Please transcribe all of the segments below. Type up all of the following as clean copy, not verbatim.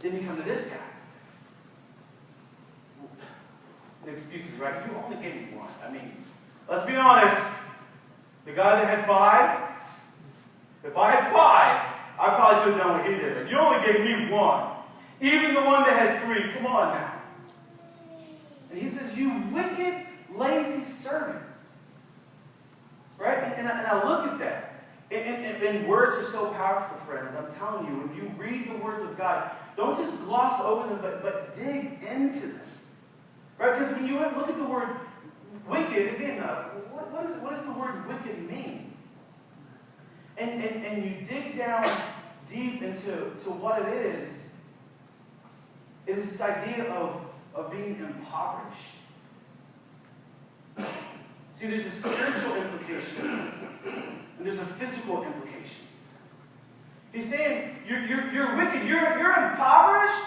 Then you come to this guy. The excuses, right? You only gave me one. I mean, let's be honest. The guy that had 5, if I had 5, I probably could have done what he did. But you only gave me 1. Even the one that has 3, come on now. And he says, you wicked, lazy servant. Right? And I look at that. And words are so powerful, friends. I'm telling you, when you read the words of God, don't just gloss over them, but dig into them. Right? Because when you look at the word wicked, again, what does the word wicked mean? And you dig down deep into what it is this idea of being impoverished. See, there's a spiritual implication and there's a physical implication. He's saying you're wicked, you're impoverished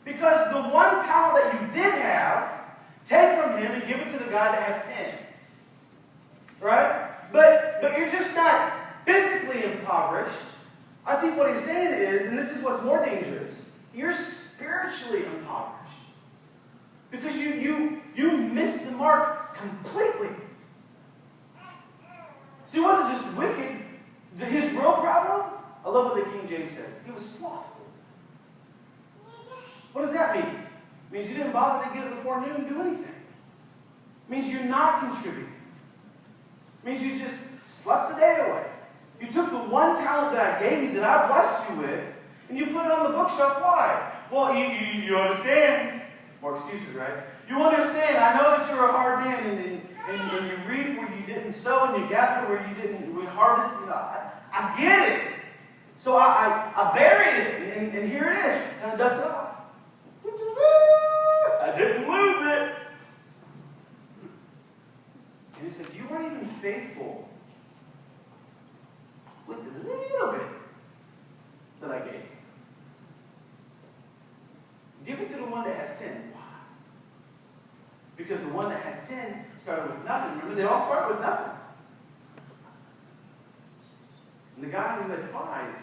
because the one talent that you did have, take from him and give it to the guy that has 10. Right? But you're just not physically impoverished. I think what he's saying is, and this is what's more dangerous, you're spiritually impoverished. Because you missed the mark completely. So he wasn't just wicked. His real problem, I love what the King James says, he was slothful. What does that mean? It means you didn't bother to get up before noon and do anything. It means you're not contributing. It means you just slept the day away. You took the one talent that I gave you, that I blessed you with, and you put it on the bookshelf. Why? Well, you understand. More excuses, right? You understand. I know that you're a hard man, and you reap where you didn't sow, and you gather where you didn't harvest. You know, I get it. So I buried it, and here it is. And I dust it off. I didn't lose it. And he said, you weren't even faithful with the little bit that I gave you. Give it to the one that has 10. Why? Because the one that has 10 started with nothing. Remember, they all start with nothing. And the guy who had 5,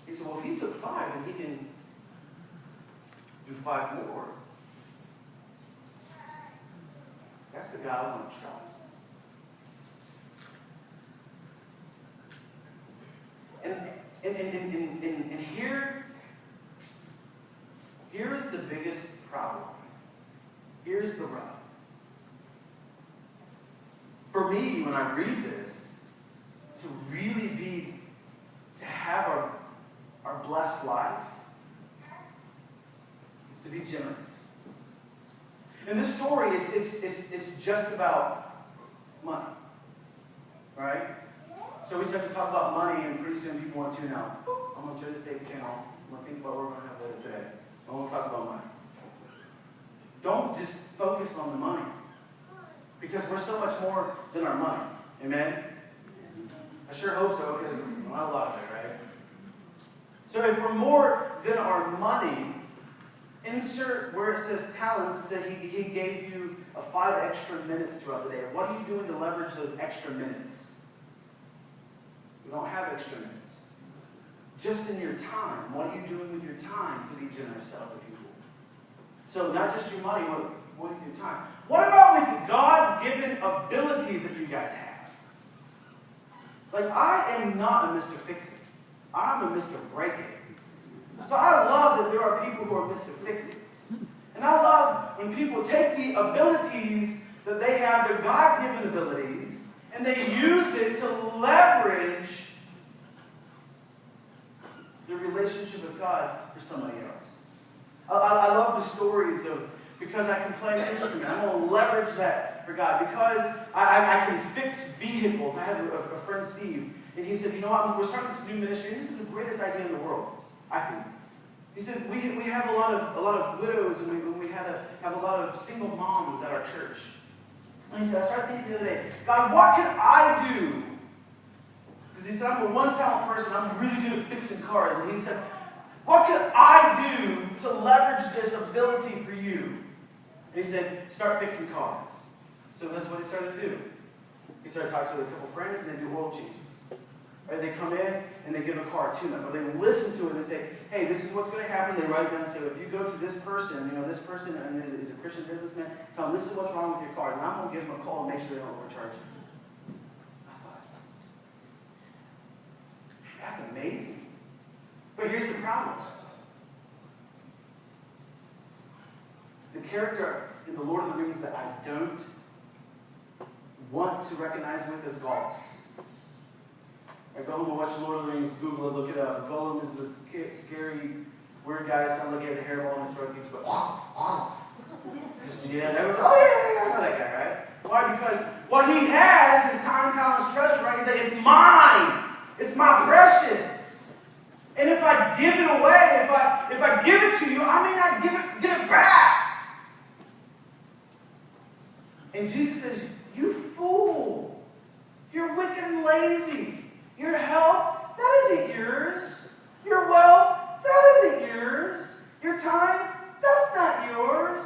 he said, well, if he took 5, then he can do 5 more. That's the guy I want to trust. And here is the biggest problem. Here's the rub. For me, when I read this, to have our blessed life, is to be generous. In this story, it's just about money. Right? So we start to talk about money, and pretty soon people want to tune out. I'm going to turn this tape channel. I'm going to think about what we're going to have later today. I want to talk about money. Don't just focus on the money. Because we're so much more than our money. Amen? I sure hope so, because not a lot of it, right? So if we're more than our money, insert where it says talents, it said he gave you 5 extra minutes throughout the day. What are you doing to leverage those extra minutes? We don't have extra minutes. Just in your time. What are you doing with your time to be generous to other people? So not just your money, what with your time. What about with God's given abilities that you guys have? Like, I am not a Mr. Fix-It. I'm a Mr. Break-It. So I love that there are people who are Mr. Fix-Its. And I love when people take the abilities that they have, their God-given abilities, and they use it to leverage their relationship with God for somebody else. I love the stories of, because I can play an instrument, I'm going to leverage that for God. Because I can fix vehicles. I have a friend, Steve, and he said, you know what, we're starting this new ministry, and this is the greatest idea in the world, I think. He said, we have a lot of widows, and we have a lot of single moms at our church. And he said, I started thinking the other day, God, what can I do? Because he said, I'm a one-talent person, I'm really good at fixing cars. And he said, what can I do to leverage this ability for you? And he said, start fixing cars. So that's what he started to do. He started talking to a couple friends, and they do oil changes. Right? They come in, and they give a car a tune-up. Or they listen to it, and they say, hey, this is what's going to happen. They write it down and say, well, if you go to this person, this person is a Christian businessman, tell them this is what's wrong with your card, and I'm going to give them a call and make sure they don't overcharge you. I thought, that's amazing. But here's the problem. The character in The Lord of the Rings that I don't want to recognize with is Gollum. I go home and watch The Lord of the Rings, Google it, look it up. Gollum is this scary, weird guy. Sounds like he has a hairball in his throat. He goes, yeah, that was, oh yeah, I know that guy, right? Why? Because what he has is time, talents, treasure, right? He's like, it's mine. It's my precious. And if I give it away, if I give it to you, I may not get it back. And Jesus says, you fool. You're wicked and lazy. Your health, that isn't yours. Your wealth, that isn't yours. Your time, that's not yours.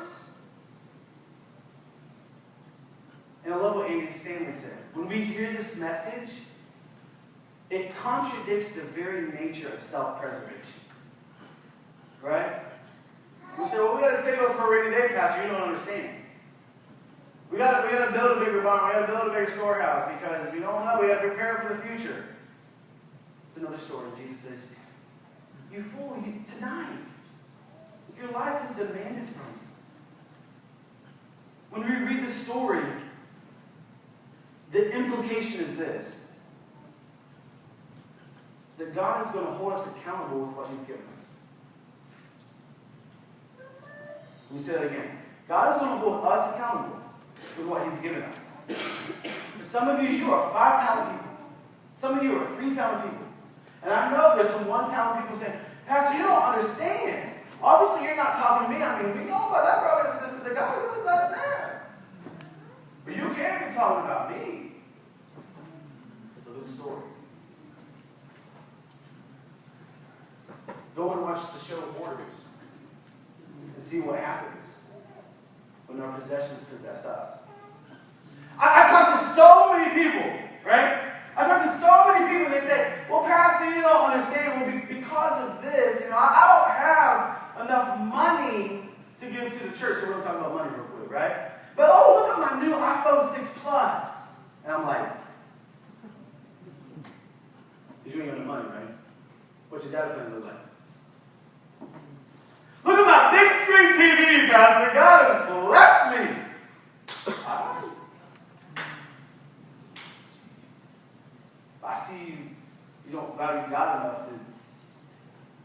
And I love what Andy Stanley said. When we hear this message, it contradicts the very nature of self-preservation. Right? We say, well, we got to save up for a rainy day, Pastor. You don't understand. We got to build a bigger barn. We got to build a bigger storehouse because we don't know. We got to prepare for the future. It's another story. Jesus says, you fool, tonight, if your life is demanded from you. When we read the story, the implication is this. That God is going to hold us accountable with what He's given us. Let me say that again. God is going to hold us accountable with what He's given us. For some of you, you are 5 talent people. Some of you are 3 talent people. And I know there's some 1 talent people saying, Pastor, you don't understand. Obviously, you're not talking to me. I mean, we know about that brother and sister. That God really blessed them. But you can't be talking about me. Look at the story. Go and watch the show Hoarders and see what happens when our possessions possess us. I talk to so many people, right? I talk to so many people and they say, well, Pastor, you don't understand. Well, because of this, I don't have enough money to give to the church. So we're going to talk about money real quick, right? But, oh, look at my new iPhone 6 Plus. And I'm like, because you ain't got no money, right? What's your data plan look like? Look at my big screen TV, Pastor. God has blessed me. All right. I see you don't value God enough to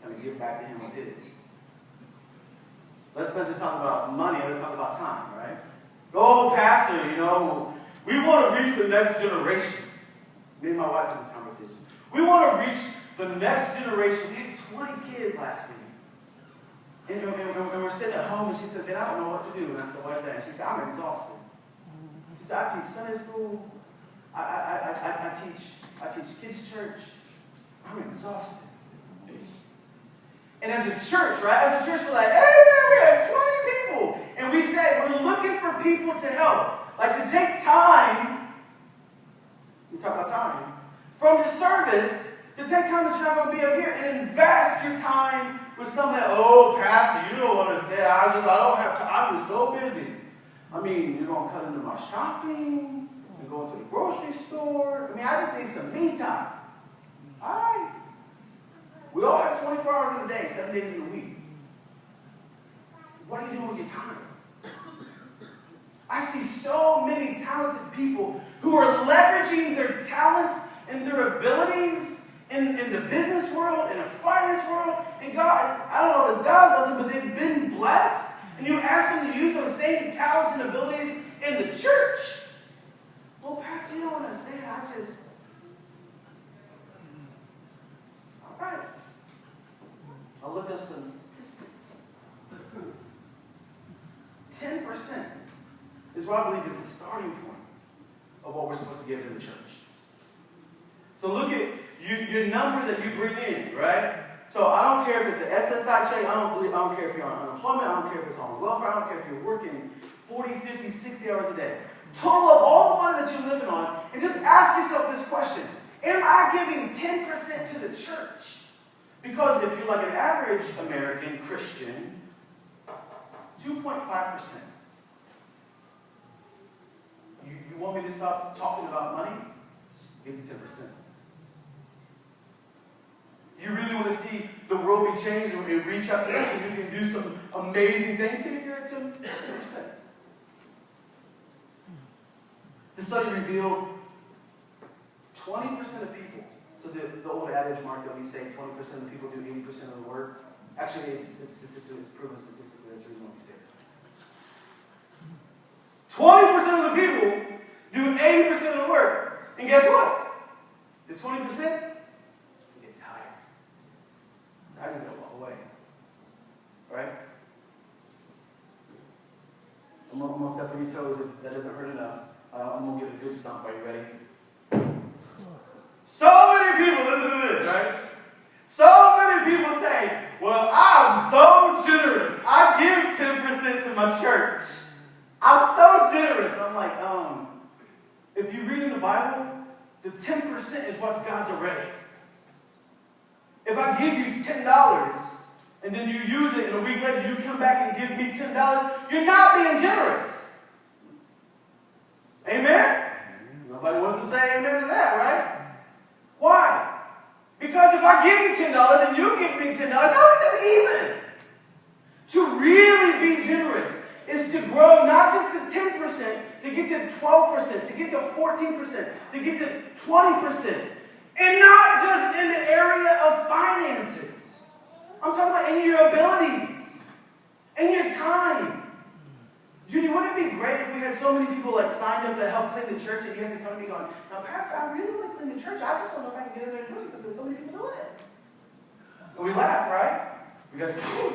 kind of give back to Him with it. Let's not just talk about money. Let's talk about time, right? Oh, Pastor, we want to reach the next generation. Me and my wife had this conversation. We want to reach the next generation. We had 20 kids last week. And we're sitting at home, and she said, man, I don't know what to do. And I said, what's that? And she said, I'm exhausted. She said, I teach Sunday school. I teach kids' church. I'm exhausted. And as a church, right? As a church, we're like, hey, man, we have 20 people. And we said, we're looking for people to help. Like to take time, we talk about time, from the service, to take time that you're not going to be up here and invest your time with somebody, oh, Pastor, you don't understand. I don't have time. I'm just so busy. I mean, you're going to cut into my shopping. You're going to the grocery store. I mean, I just need some me time. All right. We all have 24 hours in a day, 7 days in a week. What are you doing with your time? I see so many talented people who are leveraging their talents and their abilities in the business world, in the finance world, and God, I don't know if it's God wasn't, but they've been blessed, and you ask them to use those same talents and abilities in the church. Well, Pastor, you don't understand. All right. I'll look up some statistics. 10% is what I believe is the starting point of what we're supposed to give to the church. So look at your number that you bring in, right? So I don't care if it's an SSI check. I don't care if you're on unemployment. I don't care if it's on welfare. I don't care if you're working 40, 50, 60 hours a day. Total up all the money that you're living on and just ask yourself this question. Am I giving 10% to the church? Because if you're like an average American Christian, 2.5%. You want me to stop talking about money? Give you 10%. You really want to see the world be changed and reach out to us and you can do some amazing things? See if you're at 10%. The study revealed 20% of people, so the old adage, Mark, that we say 20% of people do 80% of the work. Actually, it's proven statistically, that's the reason why we say it. 20% of the people do 80% of the work. And guess what? The 20%, they get tired. So I just gotta walk away. Right? I'm gonna step on your toes if that doesn't hurt enough. I'm gonna give a good stomp. Are you ready? So many people, listen to this, right? So many people say, well, I'm so generous. I give 10% to my church. I'm so generous. I'm like, if you read in the Bible, the 10% is what's God's already. If I give you $10 and then you use it and a week later you come back and give me $10, you're not being generous. Amen? Nobody wants to say amen to that, right? Why? Because if I give you $10 and you give me $10, no, it's just even. To really be generous is to grow not just to 10%, to get to 12%, to get to 14%, to get to 20%. And not just in the area of finances. I'm talking about in your abilities, in your time. Judy, wouldn't it be great if we had so many people like signed up to help clean the church and you have to come to me going, now Pastor, I really want to clean the church. I just don't know if I can get in there and do it because there's so many people doing it. And we laugh, right? You guys go,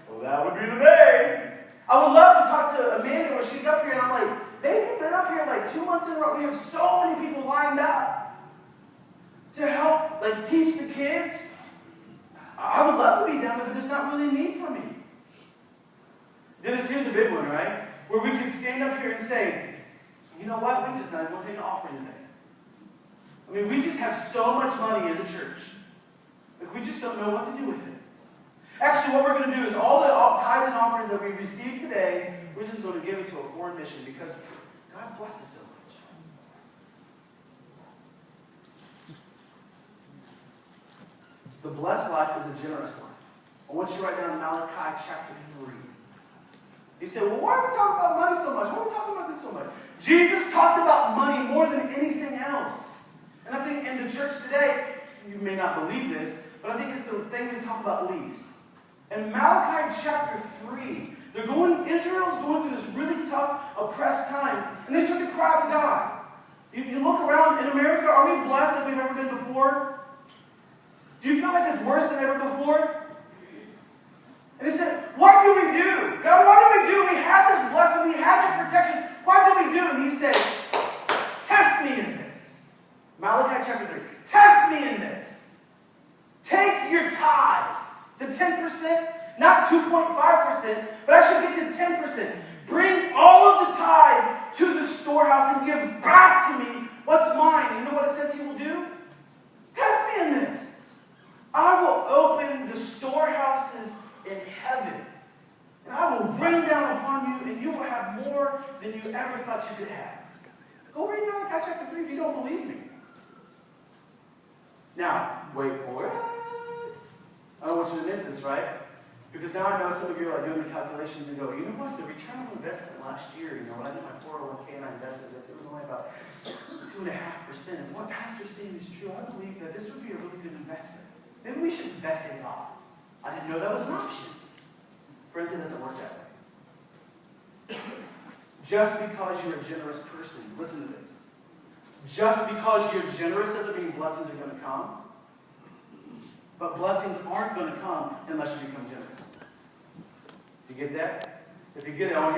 well, that would be the day. I would love to talk to Amanda when she's up here and I'm like, baby, you've been up here like 2 months in a row. We have so many people lined up to help like teach the kids. I would love to be down there, but there's not really a need for me. Dennis, here's a big one, right? Where we can stand up here and say, you know what? We just not want to take an offering today. I mean, we just have so much money in the church. Like, we just don't know what to do with it. Actually, what we're going to do is all the tithes and offerings that we receive today, we're just going to give it to a foreign mission because God's blessed us so much. The blessed life is a generous life. I want you to write down Malachi chapter 3. You say, well, why are we talking about money so much? Why are we talking about this so much? Jesus talked about money more than anything else. And I think in the church today, you may not believe this, but I think it's the thing we talk about least. In Malachi chapter 3, Israel's going through this really tough, oppressed time, and they start to cry out to God. You look around in America, are we blessed than we've ever been before? Do you feel like it's worse than ever before? And they said, what do we do? God, what do we do? We had this blessing. We had your protection. What do we do? And he said, test me in this. Malachi chapter 3. Test me in this. Take your tithe, the 10%, not 2.5%, but actually get to 10%. Bring all of the tithe to the storehouse and give back to me what's mine. You know what it says he will do? Test me in this. I will open the storehouses in heaven. And I will rain down upon you, and you will have more than you ever thought you could have. Go read Malachi chapter 3 if you don't believe me. Now, wait for it. I don't want you to miss this, right? Because now I know some of you are like doing the calculations and go, you know what? The return on investment last year, when I did my 401k and I invested this, it was only about 2.5%. If what Pastor's saying is true, I believe that this would be a really good investment. Maybe we should invest in God. I didn't know that was an option. Friends, it doesn't work that way. Just because you're a generous person, listen to this. Just because you're generous doesn't mean blessings are going to come. But blessings aren't going to come unless you become generous. You get that? If you get it, I want you